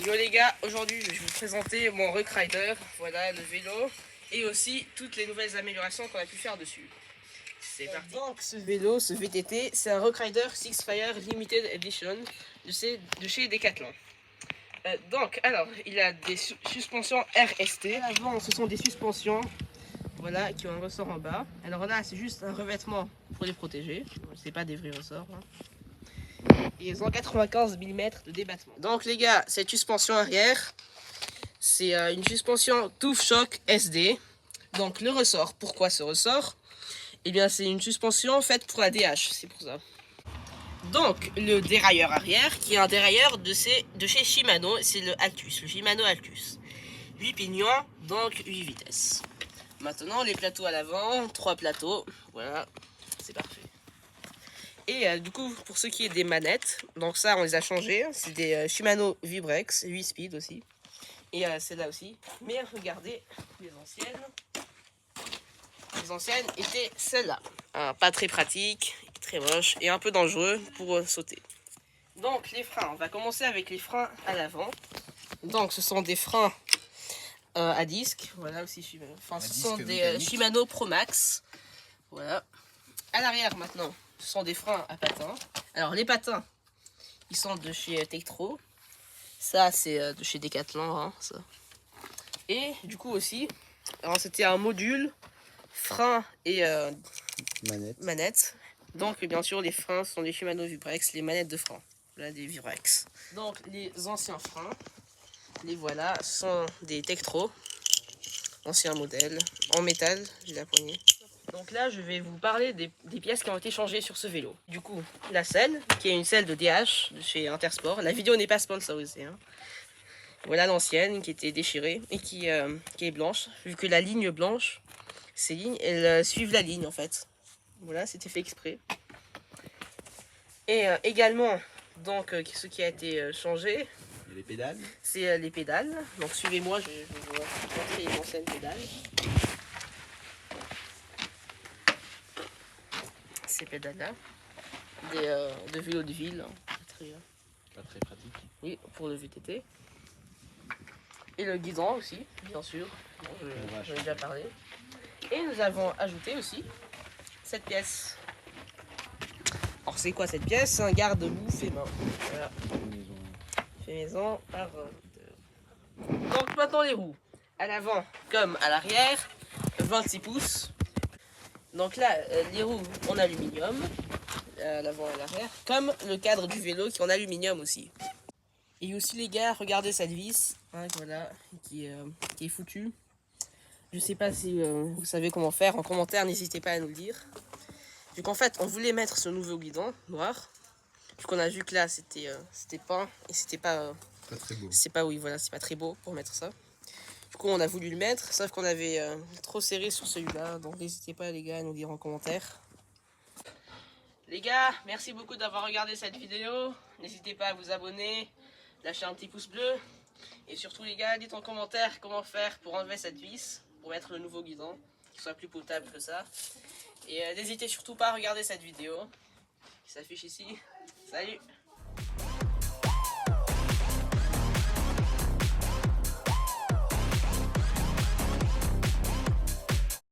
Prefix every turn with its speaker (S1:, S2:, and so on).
S1: Yo les gars, aujourd'hui je vais vous présenter mon Ruck Rider, voilà le vélo, et aussi toutes les nouvelles améliorations qu'on a pu faire dessus. C'est parti. Donc ce vélo, ce VTT, c'est un Ruck Rider Six Fire Limited Edition de chez Decathlon. Donc alors, il a des suspensions RST. À l'avant, ce sont des suspensions, voilà, qui ont un ressort en bas. Alors là, c'est juste un revêtement pour les protéger. C'est pas des vrais ressorts. Hein. Et ils ont 95 mm de débattement. Donc les gars, cette suspension arrière, c'est une suspension TÜV Shock SD. Donc le ressort, pourquoi ce ressort? Eh bien c'est une suspension faite pour la DH, c'est pour ça. Donc le dérailleur arrière, qui est un dérailleur de chez Shimano, c'est le Altus, le Shimano Altus. 8 pignons, donc 8 vitesses. Maintenant les plateaux à l'avant, 3 plateaux, voilà, c'est parfait. Et du coup, pour ce qui est des manettes, donc ça on les a changées, c'est des Shimano Vibrex, 8 speed aussi. Et celle-là aussi. Mais regardez, les anciennes étaient celles-là. Pas très pratique, très moche et un peu dangereux pour sauter. Donc les freins, on va commencer avec les freins à l'avant. Donc ce sont des freins à disque, voilà aussi Shimano. Enfin ce sont des Shimano Pro Max. Voilà. À l'arrière maintenant, ce sont des freins à patins. Alors les patins, ils sont de chez Tektro. Ça c'est de chez Decathlon, hein, ça. Et du coup aussi, alors c'était un module frein et manette. Donc bien sûr les freins sont des Shimano Vibrex, les manettes de frein, là des Vibrex. Donc les anciens freins, les voilà, sont des Tektro, anciens modèles, en métal, j'ai la poignée. Donc là je vais vous parler des pièces qui ont été changées sur ce vélo. Du coup la selle, qui est une selle de DH de chez Intersport, la vidéo n'est pas sponsorisée. Hein. Voilà l'ancienne qui était déchirée et qui est blanche, vu que la ligne blanche, ces lignes, elles suivent la ligne en fait. Voilà, c'était fait exprès. Et également, donc, ce qui a été changé,
S2: les pédales,
S1: c'est les pédales. Donc suivez-moi, je vais vous montrer les anciennes pédales. Ces pédales-là, de vélo de ville, hein.
S2: pas très pratique.
S1: Oui, pour le VTT. Et le guidon aussi, bien sûr, j'en ai déjà parlé. Et nous avons ajouté aussi cette pièce. Alors c'est quoi cette pièce? Un garde-boue fait main. Voilà. Fait maison par Donc maintenant les roues. À l'avant comme à l'arrière, 26 pouces. Donc là, les roues en aluminium, à l'avant et à l'arrière, comme le cadre du vélo qui est en aluminium aussi. Et aussi les gars, regardez cette vis, hein, voilà, qui est foutue. Je sais pas si vous savez comment faire, en commentaire n'hésitez pas à nous le dire. Donc en fait on voulait mettre ce nouveau guidon noir, vu qu'on a vu que là c'était peint et c'était pas
S2: très beau.
S1: C'est pas, oui voilà, c'est pas très beau pour mettre ça. Du coup on a voulu le mettre, sauf qu'on avait trop serré sur celui-là, donc n'hésitez pas les gars à nous dire en commentaire. Les gars, merci beaucoup d'avoir regardé cette vidéo, n'hésitez pas à vous abonner, lâcher un petit pouce bleu, et surtout les gars, dites en commentaire comment faire pour enlever cette vis, pour mettre le nouveau guidon, qui soit plus potable que ça. Et n'hésitez surtout pas à regarder cette vidéo, qui s'affiche ici. Salut!